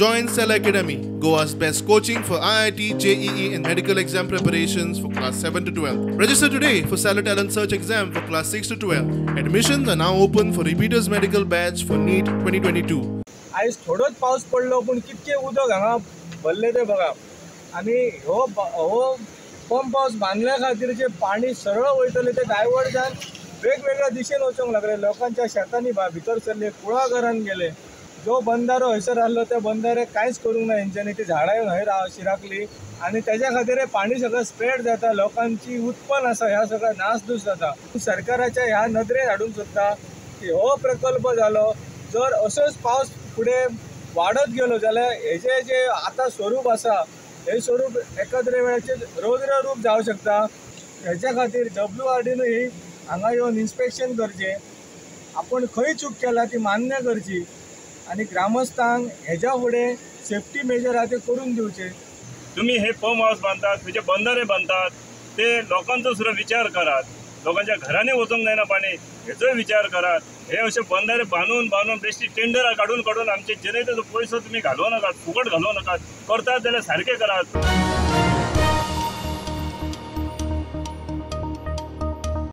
Join Cell Academy, Goa's best coaching for IIT, JEE and medical exam preparations for class 7 to 12. Register today for Cell Talent Search exam for class 6 to 12. Admissions are now open for repeaters medical batch for NEET 2022. आज थोडोच पाऊस पडलो पण कितके उदक हांगा भरले ते बघा आणि हो पंप हाऊस बांधल्या खातीर जे पाणी सरळ वयतले ते डायवर्ट जावन वेगवेगळ्या दिशेन वचूंक लागले. लोकांच्या शेतांनी भितर सरले, कुळाघरांत गेले. जो बंधारो हयसर आसलो त्या बंधारे कांयच करूंक ना हेंच्यांनी. ती झाडां हय शिराकली आणि त्याच्या खातीर पाणी सगळं स्प्रेड जाता. लोकांची उत्पन्न आसा ह्या सगळा नासधूस जाता. सरकाराच्या ह्या नदरेन हाडूंक सोदता की हो प्रकल्प जालो जर असोच पावस फुडें वाडत गेलो जाल्यार हेजे जे आतां स्वरूप आसा हे स्वरूप एखाद्या वेळाचेर रौद्र रूप जावं शकता. हेच्या खातीर WRDन ही हांगा येवन इन्स्पेक्शन करचें, आपण खंय चूक केला ती मान्य करची आणि ग्रामस्थांक हेच्या फुडें सेफ्टी मेजर आहा ते करून दिवचे. तुम्ही हे पंप हाऊस बांधतात, म्हणजे बंधारे बांधतात, ते लोकांचा सुद्धा विचार करात. लोकांच्या घराने वचूंक जायना पाणी हेचोय विचार करात. हे असे बंधारे बांधून बेश्टी टेंडर काढून आमचे जनतेचो पैसो तुम्ही घालवू नकात, फुकट घालवू नकात. करतात जाल्यार सारखे करात.